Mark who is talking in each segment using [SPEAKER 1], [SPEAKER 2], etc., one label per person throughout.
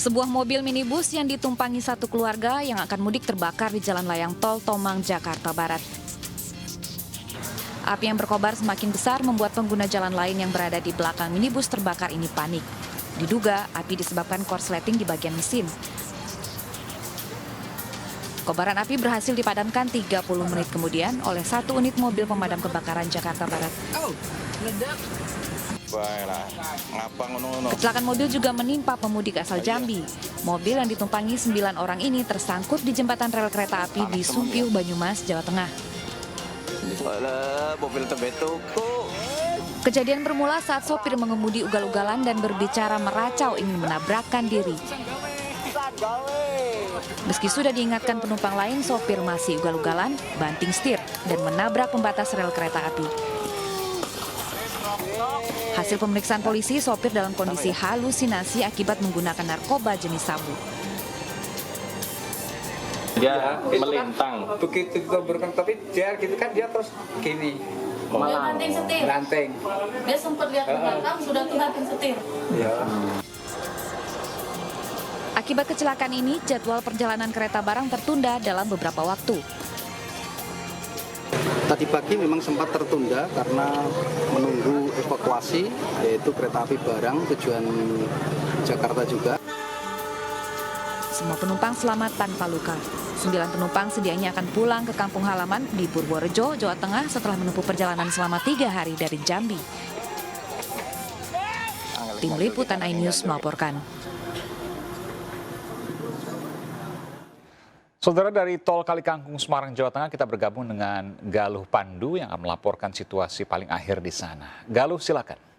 [SPEAKER 1] Sebuah mobil minibus yang ditumpangi satu keluarga yang akan mudik terbakar di Jalan Layang Tol Tomang, Jakarta Barat. Api yang berkobar semakin besar membuat pengguna jalan lain yang berada di belakang minibus terbakar ini panik. Diduga api disebabkan korsleting di bagian mesin. Kobaran api berhasil dipadamkan 30 menit kemudian oleh satu unit mobil pemadam kebakaran Jakarta Barat. Kecelakaan mobil juga menimpa pemudik asal Jambi. Mobil yang ditumpangi 9 orang ini tersangkut di jembatan rel kereta api di Sumpiuh, Banyumas, Jawa Tengah. Kejadian bermula saat sopir mengemudi ugal-ugalan dan berbicara meracau ingin menabrakkan diri. Meski sudah diingatkan penumpang lain, sopir masih ugal-ugalan, banting setir, dan menabrak pembatas rel kereta api. Hasil pemeriksaan polisi, sopir dalam kondisi halusinasi akibat menggunakan narkoba jenis sabu.
[SPEAKER 2] Dia melintang.
[SPEAKER 3] Begitu berkang tapi dia gitu kan dia terus gini.
[SPEAKER 4] Dia banting setir.
[SPEAKER 3] Banting.
[SPEAKER 4] Dia sempat lihat ke belakang sudah tuh banting setir.
[SPEAKER 3] Ya.
[SPEAKER 1] Akibat kecelakaan ini, jadwal perjalanan kereta barang tertunda dalam beberapa waktu.
[SPEAKER 5] Tadi pagi memang sempat tertunda karena menunggu evakuasi, yaitu kereta api barang tujuan Jakarta juga.
[SPEAKER 1] Semua penumpang selamat tanpa luka. 9 penumpang sedianya akan pulang ke kampung halaman di Purworejo, Jawa Tengah setelah menempuh perjalanan selama 3 hari dari Jambi. Tim Liputan iNews melaporkan.
[SPEAKER 6] Saudara, dari Tol Kalikangkung, Semarang, Jawa Tengah, kita bergabung dengan Galuh Pandu yang akan melaporkan situasi paling akhir di sana. Galuh, silakan.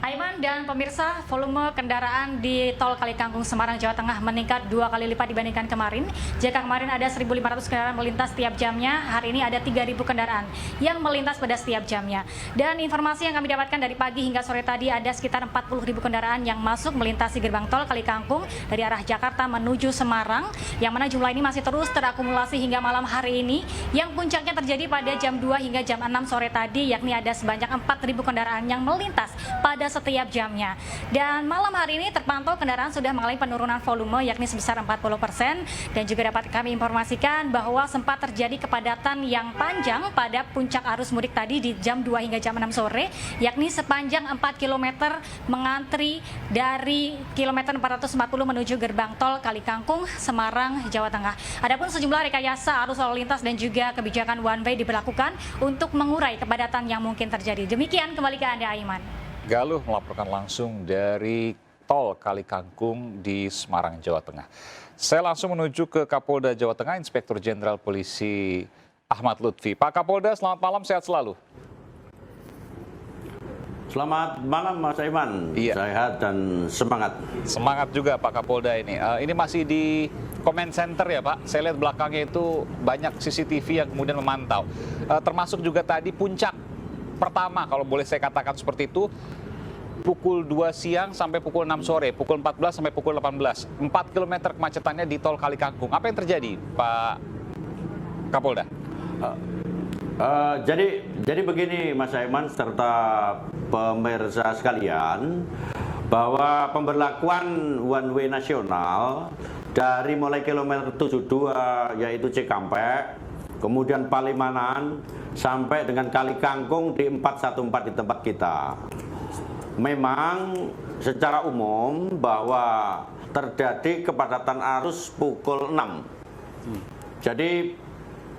[SPEAKER 7] Aiman dan pemirsa, volume kendaraan di Tol Kalikangkung, Semarang, Jawa Tengah meningkat 2 kali lipat dibandingkan kemarin. Jika kemarin ada 1.500 kendaraan melintas setiap jamnya, hari ini ada 3.000 kendaraan yang melintas pada setiap jamnya. Dan informasi yang kami dapatkan dari pagi hingga sore tadi ada sekitar 40.000 kendaraan yang masuk melintasi gerbang Tol Kalikangkung dari arah Jakarta menuju Semarang, yang mana jumlah ini masih terus terakumulasi hingga malam hari ini, yang puncaknya terjadi pada jam 2 hingga jam 6 sore tadi, yakni ada sebanyak 4.000 kendaraan yang melintas pada setiap jamnya. Dan malam hari ini terpantau kendaraan sudah mengalami penurunan volume yakni sebesar 40%, dan juga dapat kami informasikan bahwa sempat terjadi kepadatan yang panjang pada puncak arus mudik tadi di jam 2 hingga jam 6 sore, yakni sepanjang 4 km mengantri dari kilometer 440 menuju gerbang Tol Kalikangkung, Semarang, Jawa Tengah. Adapun sejumlah rekayasa arus lalu lintas dan juga kebijakan one way diberlakukan untuk mengurai kepadatan yang mungkin terjadi. Demikian, kembali ke Anda, Aiman.
[SPEAKER 6] Galuh melaporkan langsung dari Tol Kalikangkung di Semarang, Jawa Tengah. Saya langsung menuju ke Kapolda Jawa Tengah, Inspektur Jenderal Polisi Ahmad Lutfi. Pak Kapolda, selamat malam, sehat selalu.
[SPEAKER 2] Selamat malam Mas Aiman,
[SPEAKER 6] Iya.
[SPEAKER 2] Sehat dan semangat.
[SPEAKER 6] Semangat juga Pak Kapolda ini. Ini masih di Command Center ya Pak. Saya lihat belakangnya itu banyak CCTV yang kemudian memantau. Termasuk juga tadi puncak pertama, kalau boleh saya katakan seperti itu, pukul 2 siang sampai pukul 6 sore, pukul 14 sampai pukul 18. 4 km kemacetannya di Tol Kalikangkung. Apa yang terjadi, Pak Kapolda?
[SPEAKER 2] Jadi begini Mas Aiman serta pemirsa sekalian, bahwa pemberlakuan one way nasional dari mulai kilometer 72 yaitu Cikampek, kemudian Palimanan, sampai dengan Kalikangkung di 414 di tempat kita. Memang secara umum bahwa terjadi kepadatan arus pukul 6. Jadi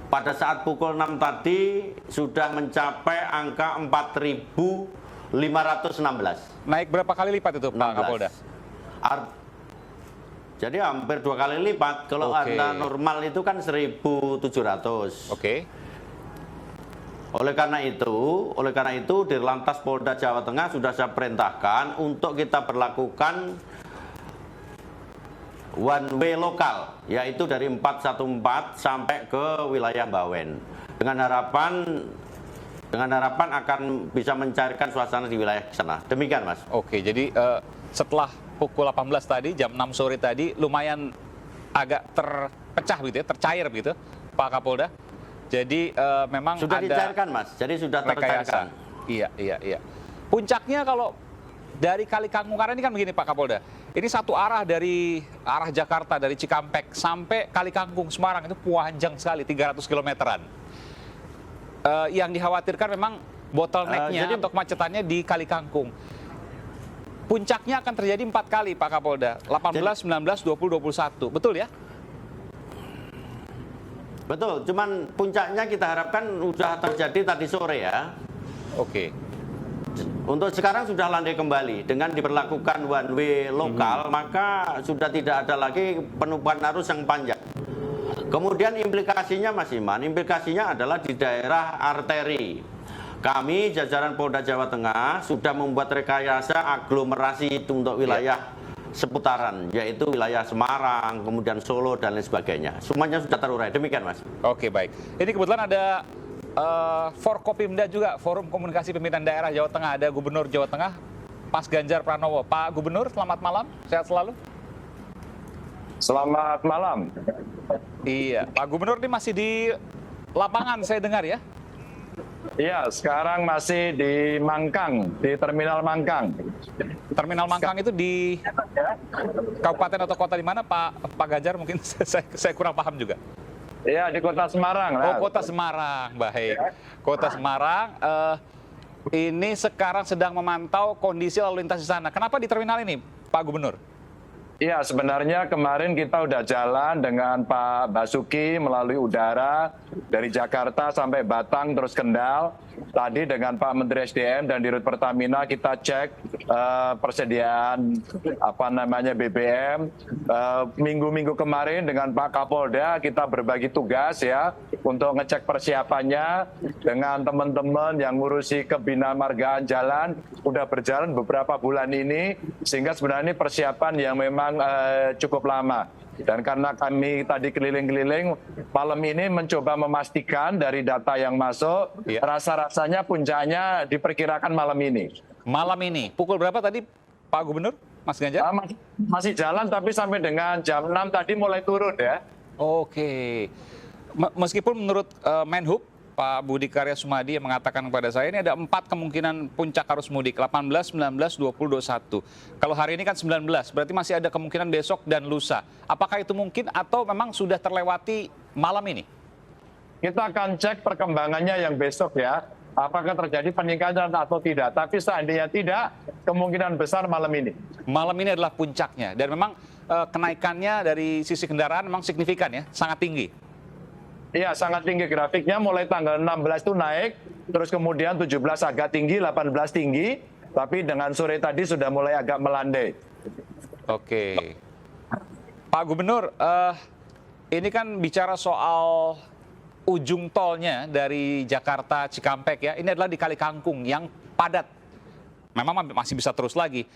[SPEAKER 2] pada saat pukul 6 tadi sudah mencapai angka 4.516.
[SPEAKER 6] Naik berapa kali lipat itu Pak Kapolda?
[SPEAKER 2] Jadi hampir 2 kali lipat. Kalau Anda normal itu kan 1.700.
[SPEAKER 6] Oke.
[SPEAKER 2] Oleh karena itu Dirlantas Polda Jawa Tengah sudah saya perintahkan untuk kita berlakukan one way lokal, yaitu dari 414 sampai ke wilayah Bawen. Dengan harapan akan bisa mencarikan suasana di wilayah sana. Demikian Mas.
[SPEAKER 6] Oke, jadi setelah pukul 18 tadi, jam 6 sore tadi, lumayan agak terpecah begitu ya, tercair begitu Pak Kapolda. Jadi memang
[SPEAKER 2] sudah
[SPEAKER 6] ada
[SPEAKER 2] dicairkan Mas, jadi sudah tercairkan.
[SPEAKER 6] Iya. Puncaknya kalau dari Kali Kangkung, karena ini kan begini Pak Kapolda, ini satu arah dari arah Jakarta, dari Cikampek sampai Kali Kangkung Semarang itu panjang sekali, 300 kilometeran. Yang dikhawatirkan memang bottleneck-nya atau kemacetannya di Kali Kangkung. Puncaknya akan terjadi 4 kali Pak Kapolda, 18, 19, 20, 21, betul ya?
[SPEAKER 2] Betul, cuman puncaknya kita harapkan sudah terjadi tadi sore ya.
[SPEAKER 6] Oke.
[SPEAKER 2] Untuk sekarang sudah landai kembali dengan diberlakukan one way lokal, maka sudah tidak ada lagi penumpukan arus yang panjang. Kemudian implikasinya Mas Iman, implikasinya adalah di daerah arteri. Kami jajaran Polda Jawa Tengah sudah membuat rekayasa aglomerasi untuk wilayah seputaran, yaitu wilayah Semarang, kemudian Solo dan lain sebagainya. Semuanya sudah terurai. Demikian Mas.
[SPEAKER 6] Oke, baik. Ini kebetulan ada Forkopimda juga, Forum Komunikasi Pemerintahan Daerah Jawa Tengah, ada Gubernur Jawa Tengah, Mas Ganjar Pranowo. Pak Gubernur, selamat malam, sehat selalu.
[SPEAKER 8] Selamat malam.
[SPEAKER 6] Iya, Pak Gubernur ini masih di lapangan saya dengar ya?
[SPEAKER 8] Iya, sekarang masih di Mangkang, di Terminal Mangkang.
[SPEAKER 6] Terminal Mangkang itu di kabupaten atau kota di mana Pak Ganjar? Mungkin saya kurang paham juga.
[SPEAKER 8] Iya, di Kota Semarang.
[SPEAKER 6] Oh, Kota Semarang, baik. Kota Semarang, ini sekarang sedang memantau kondisi lalu lintas di sana. Kenapa di terminal ini, Pak Gubernur?
[SPEAKER 8] Iya, sebenarnya kemarin kita udah jalan dengan Pak Basuki melalui udara dari Jakarta sampai Batang terus Kendal. Tadi dengan Pak Menteri SDM dan Dirut Pertamina kita cek persediaan BBM. Minggu-minggu kemarin dengan Pak Kapolda kita berbagi tugas ya untuk ngecek persiapannya dengan teman-teman yang ngurusi kebina margaan jalan. Udah berjalan beberapa bulan ini sehingga sebenarnya ini persiapan yang memang cukup lama. Dan karena kami tadi keliling-keliling, malam ini mencoba memastikan dari data yang masuk, rasa-rasanya puncaknya diperkirakan malam ini.
[SPEAKER 6] Malam ini, pukul berapa tadi Pak Gubernur, Mas Ganjar?
[SPEAKER 8] Masih jalan tapi sampai dengan jam 6 tadi mulai turun ya.
[SPEAKER 6] Oke. Meskipun menurut Menhub, Pak Budi Karya Sumadi yang mengatakan kepada saya ini ada 4 kemungkinan puncak arus mudik, 18, 19, 20, 21. Kalau hari ini kan 19, berarti masih ada kemungkinan besok dan lusa. Apakah itu mungkin atau memang sudah terlewati malam ini?
[SPEAKER 8] Kita akan cek perkembangannya yang besok ya, apakah terjadi peningkatan atau tidak. Tapi seandainya tidak, kemungkinan besar malam ini. Malam
[SPEAKER 6] ini adalah puncaknya dan memang kenaikannya dari sisi kendaraan memang signifikan ya, sangat tinggi.
[SPEAKER 8] Iya, sangat tinggi grafiknya, mulai tanggal 16 itu naik, terus kemudian 17 agak tinggi, 18 tinggi, tapi dengan sore tadi sudah mulai agak melandai.
[SPEAKER 6] Oke. Pak Gubernur, ini kan bicara soal ujung tolnya dari Jakarta Cikampek ya, ini adalah di Kali Kangkung yang padat. Memang masih bisa terus lagi.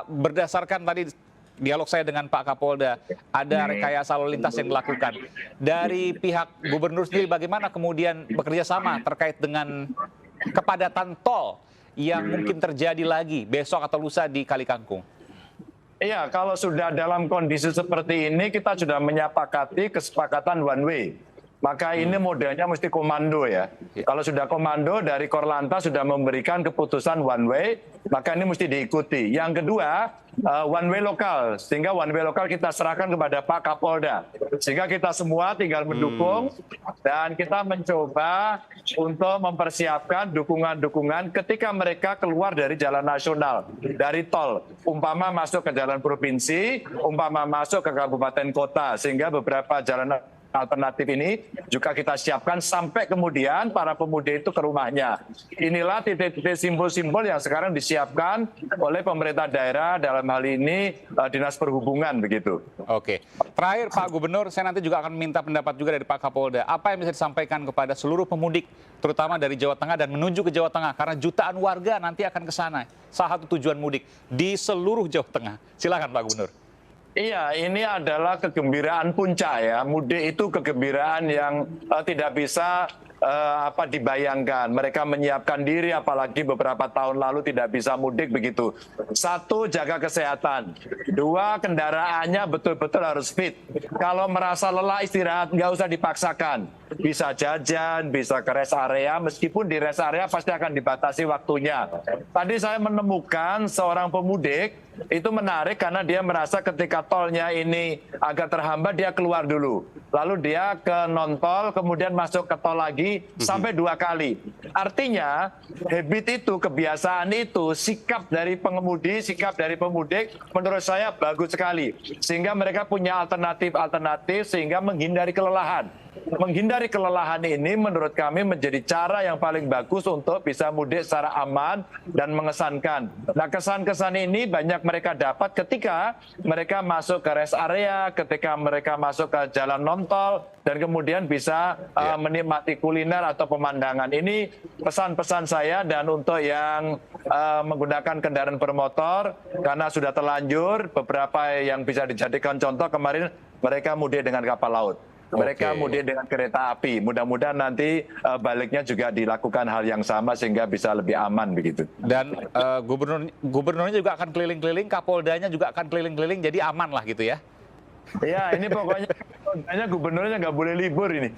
[SPEAKER 6] Berdasarkan tadi dialog saya dengan Pak Kapolda, ada rekayasa lalu lintas yang dilakukan. Dari pihak Gubernur sendiri bagaimana kemudian bekerja sama terkait dengan kepadatan tol yang mungkin terjadi lagi besok atau lusa di Kali Kangkung?
[SPEAKER 8] Iya, kalau sudah dalam kondisi seperti ini kita sudah menyepakati kesepakatan one way. Maka ini modelnya mesti komando ya. Kalau sudah komando dari Korlantas sudah memberikan keputusan one way, maka ini mesti diikuti. Yang kedua, one way lokal. Sehingga one way lokal kita serahkan kepada Pak Kapolda. Sehingga kita semua tinggal mendukung dan kita mencoba untuk mempersiapkan dukungan-dukungan ketika mereka keluar dari jalan nasional, dari tol. Umpama masuk ke jalan provinsi, umpama masuk ke kabupaten kota. Sehingga beberapa jalan alternatif ini juga kita siapkan sampai kemudian para pemudik itu ke rumahnya. Inilah titik-titik simbol-simbol yang sekarang disiapkan oleh pemerintah daerah, dalam hal ini Dinas Perhubungan begitu.
[SPEAKER 6] Oke. Terakhir Pak Gubernur, saya nanti juga akan minta pendapat juga dari Pak Kapolda. Apa yang bisa disampaikan kepada seluruh pemudik, terutama dari Jawa Tengah dan menuju ke Jawa Tengah, karena jutaan warga nanti akan ke sana. Salah satu tujuan mudik di seluruh Jawa Tengah. Silakan Pak Gubernur.
[SPEAKER 8] Iya, ini adalah kegembiraan puncak ya. Mudik itu kegembiraan yang tidak bisa dibayangkan. Mereka menyiapkan diri, apalagi beberapa tahun lalu tidak bisa mudik begitu. 1, jaga kesehatan. 2, kendaraannya betul-betul harus fit. Kalau merasa lelah istirahat, nggak usah dipaksakan. Bisa jajan, bisa ke rest area, meskipun di rest area pasti akan dibatasi waktunya. Tadi saya menemukan seorang pemudik, itu menarik karena dia merasa ketika tolnya ini agak terhambat, dia keluar dulu. Lalu dia ke non-tol, kemudian masuk ke tol lagi sampai 2 kali. Artinya, habit itu, kebiasaan itu, sikap dari pengemudi, sikap dari pemudik, menurut saya bagus sekali. Sehingga mereka punya alternatif-alternatif, sehingga menghindari kelelahan. Menghindari kelelahan ini menurut kami menjadi cara yang paling bagus untuk bisa mudik secara aman dan mengesankan. Nah, kesan-kesan ini banyak mereka dapat ketika mereka masuk ke rest area, ketika mereka masuk ke jalan non-tol, dan kemudian bisa menikmati kuliner atau pemandangan. Ini pesan-pesan saya, dan untuk yang menggunakan kendaraan bermotor, karena sudah terlanjur, beberapa yang bisa dijadikan contoh kemarin mereka mudik dengan kapal laut. Mereka mudik dengan kereta api. Mudah-mudahan nanti baliknya juga dilakukan hal yang sama sehingga bisa lebih aman begitu.
[SPEAKER 6] Dan gubernurnya juga akan keliling-keliling, Kapoldanya juga akan keliling-keliling, jadi aman lah gitu ya.
[SPEAKER 8] Ya, ini pokoknya gubernurnya nggak boleh libur ini.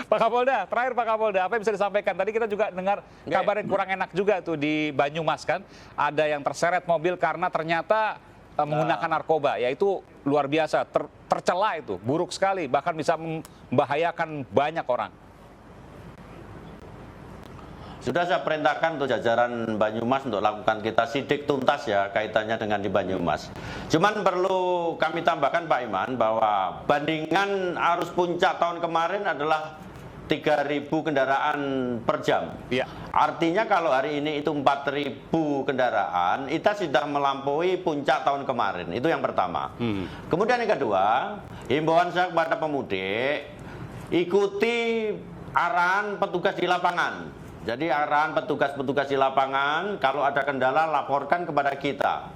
[SPEAKER 6] Pak Kapolda, terakhir Pak Kapolda, apa yang bisa disampaikan? Tadi kita juga dengar kabar yang kurang enak juga tuh di Banyumas kan. Ada yang terseret mobil karena ternyata menggunakan narkoba, yaitu luar biasa, tercela itu, buruk sekali, bahkan bisa membahayakan banyak orang.
[SPEAKER 2] Sudah saya perintahkan untuk jajaran Banyumas untuk lakukan kita sidik tuntas ya kaitannya dengan di Banyumas. Cuman perlu kami tambahkan Pak Iman bahwa bandingan arus puncak tahun kemarin adalah 3.000 kendaraan per jam.
[SPEAKER 6] Ya.
[SPEAKER 2] Artinya kalau hari ini itu 4.000 kendaraan, kita sudah melampaui puncak tahun kemarin. Itu yang pertama. Kemudian yang kedua, himbauan saya kepada pemudik, ikuti arahan petugas di lapangan. Jadi arahan petugas-petugas di lapangan, kalau ada kendala laporkan kepada kita.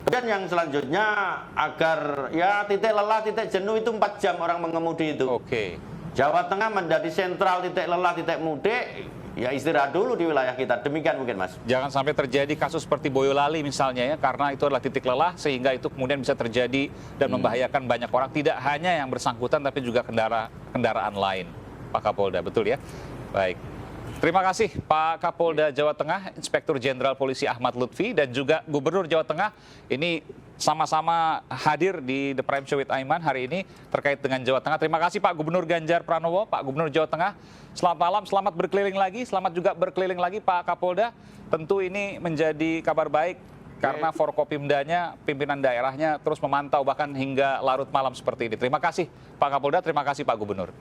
[SPEAKER 2] Dan yang selanjutnya, agar ya titik lelah, titik jenuh itu 4 jam orang mengemudi itu.
[SPEAKER 6] Oke.
[SPEAKER 2] Jawa Tengah menjadi sentral titik lelah, titik mudik, ya istirahat dulu di wilayah kita. Demikian mungkin Mas.
[SPEAKER 6] Jangan sampai terjadi kasus seperti Boyolali misalnya ya, karena itu adalah titik lelah sehingga itu kemudian bisa terjadi dan membahayakan banyak orang, tidak hanya yang bersangkutan tapi juga kendaraan lain. Pak Kapolda, betul ya? Baik. Terima kasih Pak Kapolda Jawa Tengah, Inspektur Jenderal Polisi Ahmad Lutfi, dan juga Gubernur Jawa Tengah. Ini sama-sama hadir di The Prime Show with Aiman hari ini terkait dengan Jawa Tengah. Terima kasih Pak Gubernur Ganjar Pranowo, Pak Gubernur Jawa Tengah. Selamat malam, selamat berkeliling lagi, selamat juga berkeliling lagi Pak Kapolda. Tentu ini menjadi kabar baik karena Forkopimdanya, pimpinan daerahnya terus memantau bahkan hingga larut malam seperti ini. Terima kasih Pak Kapolda, terima kasih Pak Gubernur.